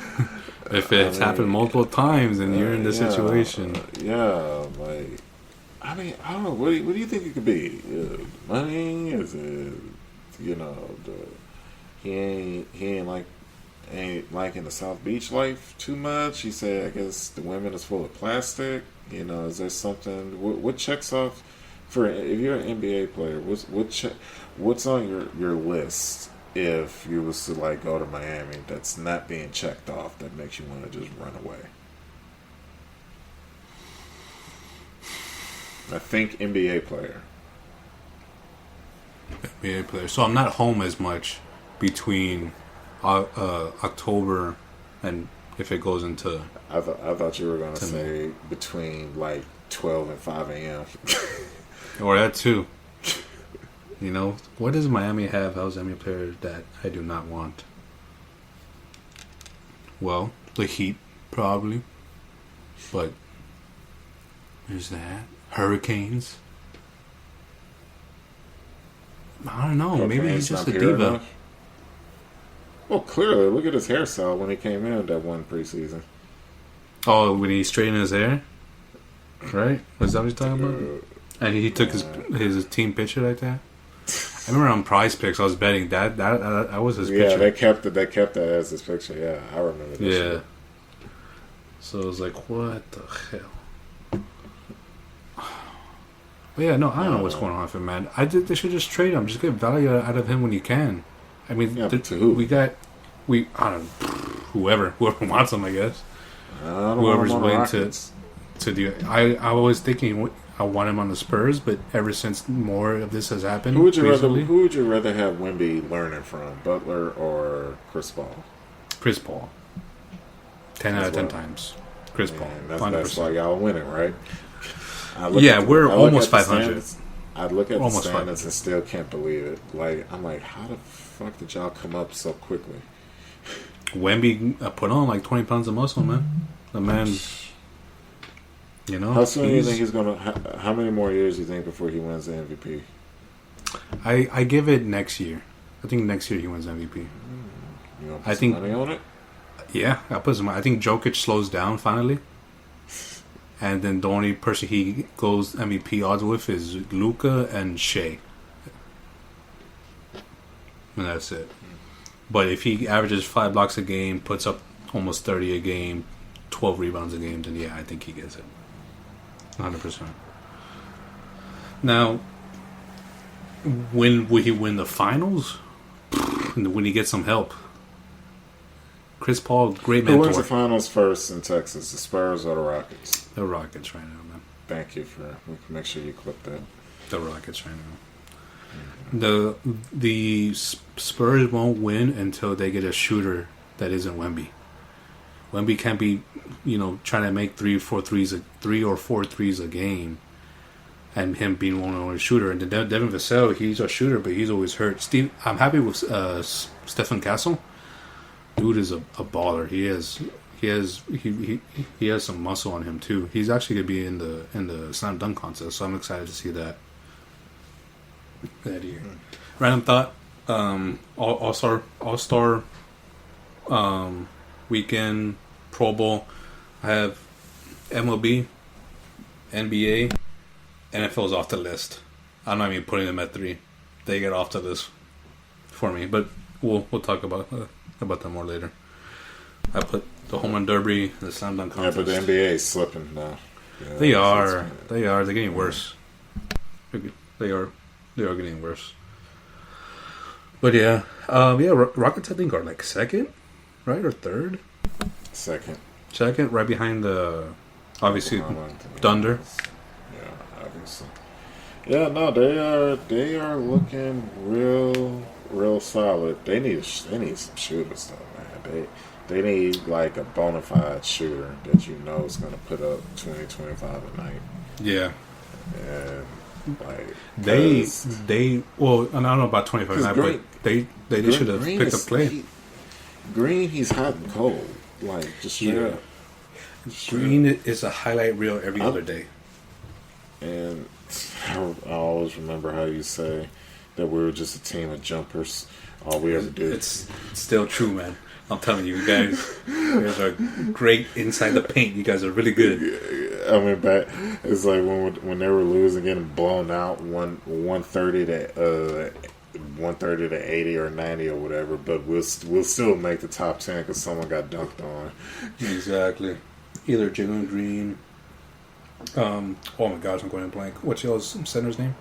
If it's happened multiple times and you're in this situation. I don't know. What do you think it could be? Money? Is it, he ain't liking the South Beach life too much? He said, I guess the women is full of plastic. Is there something? What checks off for if you're an NBA player? What's on your list if you was to like go to Miami that's not being checked off that makes you want to just run away? I think NBA player. NBA player. So I'm not home as much between October and if it goes into. I thought you were gonna say between like 12 and 5 a.m. Or that too. You know, what does Miami have? How's NBA players that I do not want? Well, the Heat probably, but there's that. Hurricanes. I don't know. Maybe he's just a diva. Enough. Well, clearly, look at his hairstyle when he came in that one preseason. Oh, when he straightened his hair, right? Was that what you're talking about? And he took his team picture like that. I remember on Prize Picks, I was betting that was his picture. Yeah, they kept that as his picture. Yeah, I remember that. Yeah. Shit. So I was like, what the hell? But yeah, no, I don't know what's going on with him, man. They should just trade him. Just get value out of him when you can. I mean, yeah, to who? I don't know, whoever wants him, I guess. Whoever's willing to do it. I was thinking I want him on the Spurs, but ever since more of this has happened, who would you rather have Wemby learning from, Butler or Chris Paul? Chris Paul. 10 out of 10 times. Chris Paul. That's why y'all winning, right? We're almost 500. I look at the standings and still can't believe it. Like, I'm like, how the fuck did y'all come up so quickly? Wemby put on like 20 pounds of muscle, man. The man, you know. How soon do you think he's gonna? How many more years do you think before he wins the MVP? I give it next year. I think next year he wins MVP. You want to put some money on it? Yeah, I'll put some money. I think Jokic slows down finally. And then the only person he goes MVP odds with is Luka and Shea. And that's it. But if he averages 5 blocks a game, puts up almost 30 a game, 12 rebounds a game, then yeah, I think he gets it. 100%. Now, when will he win the finals? When he gets some help. Chris Paul, great mentor. Who wins the finals first in Texas, the Spurs or the Rockets? The Rockets right now, man. Thank you we can make sure you clip that. The Rockets right now. The Spurs won't win until they get a shooter that isn't Wemby. Wemby can't be, trying to make 3 or 4 threes a game, and him being one only shooter. And then Devin Vassell, he's a shooter, but he's always hurt. I'm happy with Stephen Castle. Dude is a baller. He has some muscle on him too. He's actually gonna be in the slam dunk contest, so I'm excited to see that year. Random thought. All star weekend, Pro Bowl. I have MLB, NBA, NFL's off the list. I'm not even putting them at 3. They get off the list for me, but we'll talk about that more later. I put the home run derby, the slam dunk contest. Yeah, but the NBA is slipping now. Yeah, they are. They're getting worse. They are getting worse. But yeah, Rockets I think are like second, right, or third? Second, right behind the obviously Thunder. Yeah, obviously. Yeah, no, they are looking real solid. They need some shooters though, man. They need like a bona fide shooter that is going to put up 20-25 a night. Yeah. And like they well, and I don't know about 25 a night, but they should have picked up Clay. Green, he's hot and cold, like just straight up. Green is a highlight reel every other day. And I always remember how you say that we were just a team of jumpers. All we ever did. It's still true, man. I'm telling you, you guys are great inside the paint. You guys are really good. I mean, it's like when they were losing, getting blown out 130 to 80 or 90 or whatever, but we'll still make the top 10 because someone got dunked on. Exactly. Either Jalen Green. Oh my gosh, I'm going to blank. What's y'all's center's name?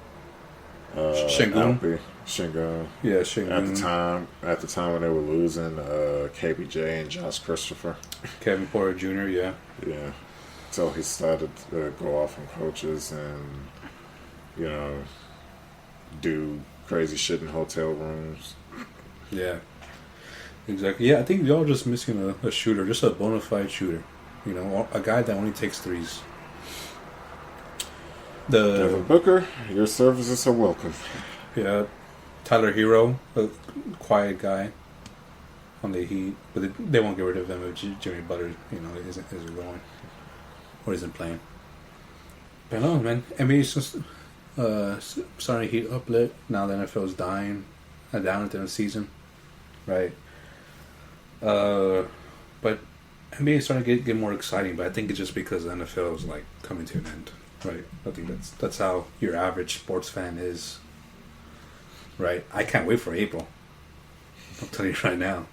Shingun. Shingun. Yeah, Shingun. At the time when they were losing, KBJ and Josh Christopher. Kevin Porter Jr., yeah. Yeah. So he started to go off on coaches and, do crazy shit in hotel rooms. Yeah. Exactly. Yeah, I think we're all just missing a shooter, just a bona fide shooter. A guy that only takes threes. Devin Booker, your services are welcome. Yeah. Tyler Hero, a quiet guy on the Heat, but they won't get rid of him if Jimmy Butler, isn't going or isn't playing. But no, man, NBA's just starting to heat up lit. Now the NFL is down at the end of the season, right? But NBA is starting to get more exciting. But I think it's just because the NFL is like coming to an end, right? I think that's how your average sports fan is. Right, I can't wait for April. I'll tell you right now.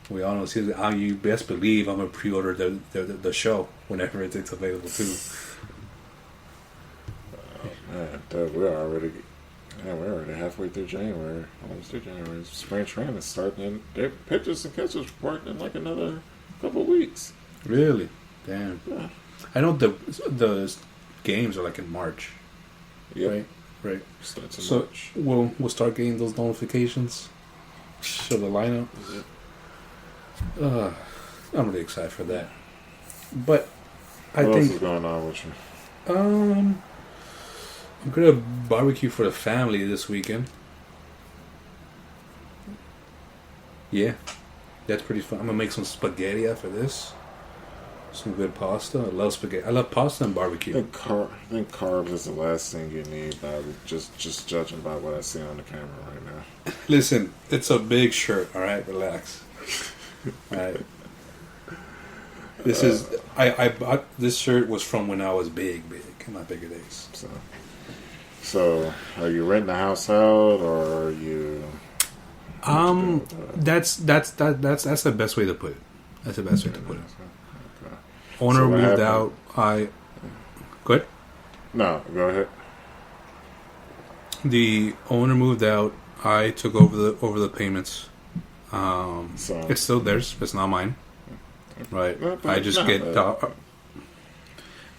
We all know how you best believe I'm gonna pre-order the show whenever it's available too. Man, we're already halfway through January. Almost through January. Spring training is starting, and their pitchers and catchers working in like another couple of weeks. Really? Damn. Yeah. I know the games are like in March. Yeah. Right. So we'll start getting those notifications. Show the lineup. I'm really excited for that. But what else is going on with you? I'm gonna barbecue for the family this weekend. Yeah, that's pretty fun. I'm gonna make some spaghetti after this. Some good pasta. I love spaghetti. I love pasta and barbecue. I think carbs is the last thing you need, by just judging by what I see on the camera right now. Listen, it's a big shirt. All right, relax. All right. This is I bought this shirt was from when I was big in my bigger days. So are you renting the house out, or are you? That's the best way to put it. That's the best way to put it. Owner So moved happened? out. Go ahead. No, go ahead. The owner moved out. I took over the payments. So It's still theirs. It's not mine. Right. But I just get.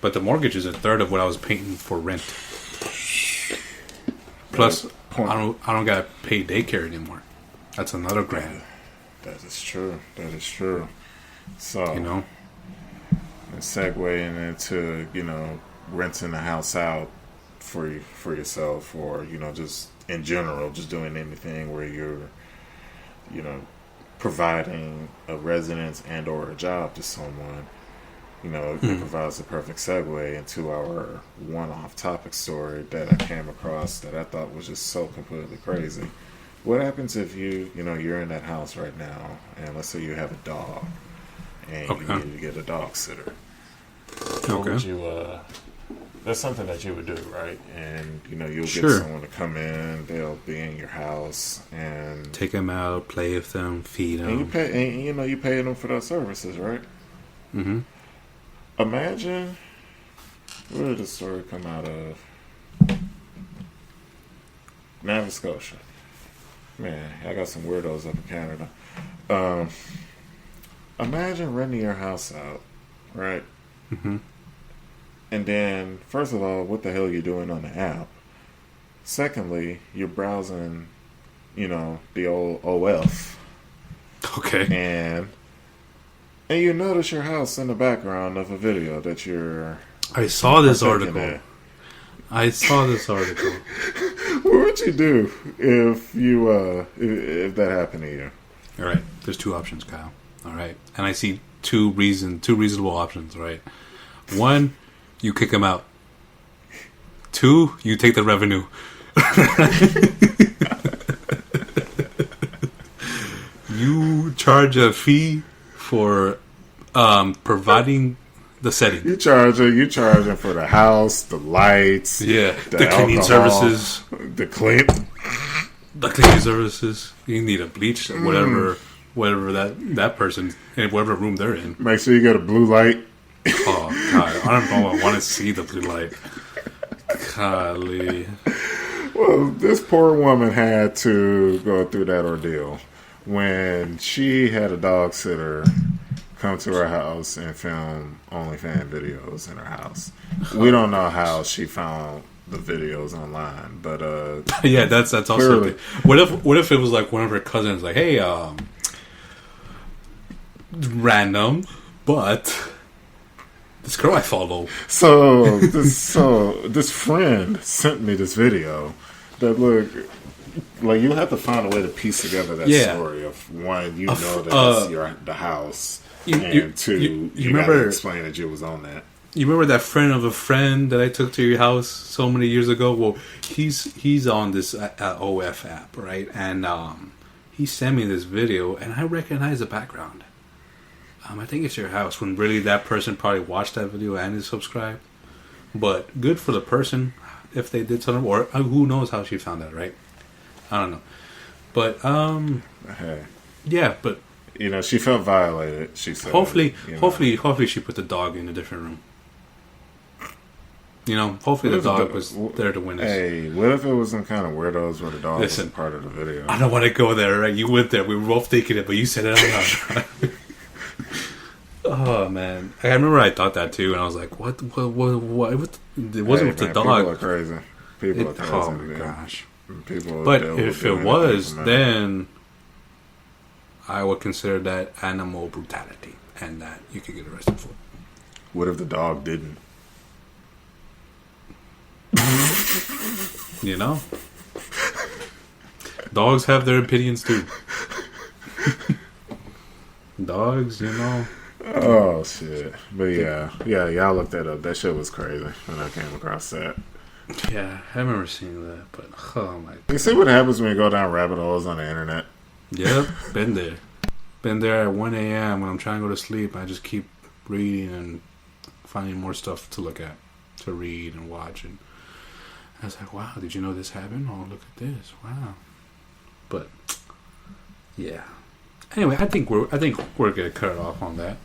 But the mortgage is a third of what I was paying for rent. Plus, I don't gotta pay daycare anymore. That's another grand. That is true. So And segueing into renting the house out for yourself, or just in general, just doing anything where you're providing a residence and or a job to someone. It provides the perfect segue into our one-off topic story that I came across that I thought was just so completely crazy. What happens if you're in that house right now, and let's say you have a dog, and you need to get a dog sitter? What would you? That's something that you would do, right? And you'll get someone to come in. They'll be in your house and take them out, play with them, feed them. And you pay them for those services, right? Mm-hmm. Imagine, where did this story come out of? Nova Scotia. Man, I got some weirdos up in Canada. Imagine renting your house out, right? Mm-hmm. And then, first of all, what the hell are you doing on the app? Secondly, you're browsing, the old OF. Okay. And you notice your house in the background of a video that you're... I saw this article. What would you do if that happened to you? All right. There's two options, Kyle. All right. And I see two reasonable options, right? One, you kick them out. Two, you take the revenue. You charge a fee for providing the setting. You charging for the house, the lights, the cleaning alcohol, services, the cleaning services. You need a bleach, whatever that person, in whatever room they're in. Make sure you get a blue light. Oh God, I don't know. I want to see the blue light. Golly. Well, this poor woman had to go through that ordeal when she had a dog sitter come to her house and film OnlyFans videos in her house. We don't know how she found the videos online, but yeah, that's also clearly. What if it was like one of her cousins, like, hey, random, but this girl I follow. So this friend sent me this video that look like you have to find a way to piece together that story of one, you know that it's the house, and two, you remember gotta explain that you was on that. You remember that friend of a friend that I took to your house so many years ago? Well, he's on this HOF app, right? And he sent me this video, and I recognize the background. I think it's your house, when really that person probably watched that video and is subscribed. But good for the person if they did something, or who knows how she found that, right? I don't know. But, hey. Yeah, but... You know, she felt violated, she said. Hopefully she put the dog in a different room. You know, hopefully the dog was there to witness. Hey, what if it was some kind of weirdos where the dog wasn't part of the video? I don't want to go there, right? You went there. We were both thinking it, but you said it out loud. Oh, man. I remember I thought that, too, and I was like, what? It wasn't with the dog. People are crazy. People are crazy. Oh, my gosh. People but if it was, then I would consider that animal brutality, and that you could get arrested for. What if the dog didn't? You know? Dogs have their opinions, too. Dogs, you know... Oh, shit. But yeah, y'all looked that up. That shit was crazy when I came across that. Yeah, I remember seeing that, but oh my god. You see what happens when you go down rabbit holes on the internet? Yep, been there. Been there at 1 a.m. when I'm trying to go to sleep. I just keep reading and finding more stuff to look at, to read and watch. And I was like, wow, did you know this happened? Oh, look at this. Wow. But, yeah. Anyway, I think we're gonna cut it off on that.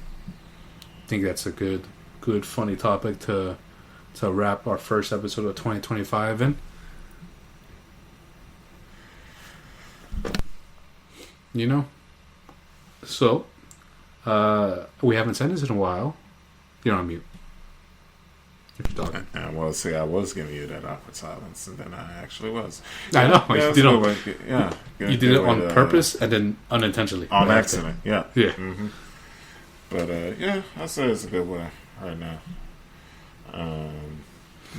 I think that's a good, funny topic to wrap our first episode of 2025 in. You know? So, we haven't said this in a while. You're on mute. If you're talking. Well, see, I was giving you that awkward silence, and then I actually was. I know. Yeah, you did it on purpose and then unintentionally. On accident, yeah. Yeah. Mm-hmm. But, I'd say it's a good one right now.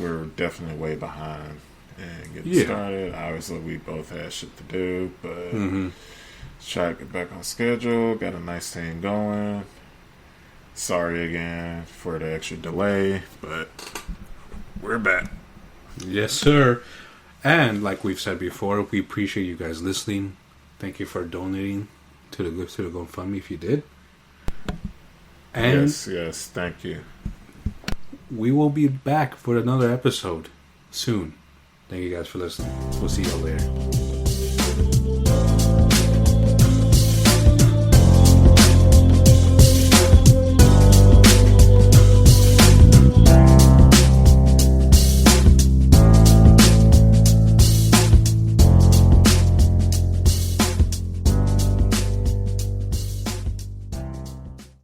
We're definitely way behind and getting started. Obviously, we both had shit to do, but let's try to get back on schedule. Got a nice thing going. Sorry again for the extra delay, but we're back. Yes, sir. And like we've said before, we appreciate you guys listening. Thank you for donating to the GoFundMe if you did. And yes, thank you. We will be back for another episode soon. Thank you guys for listening. We'll see y'all later.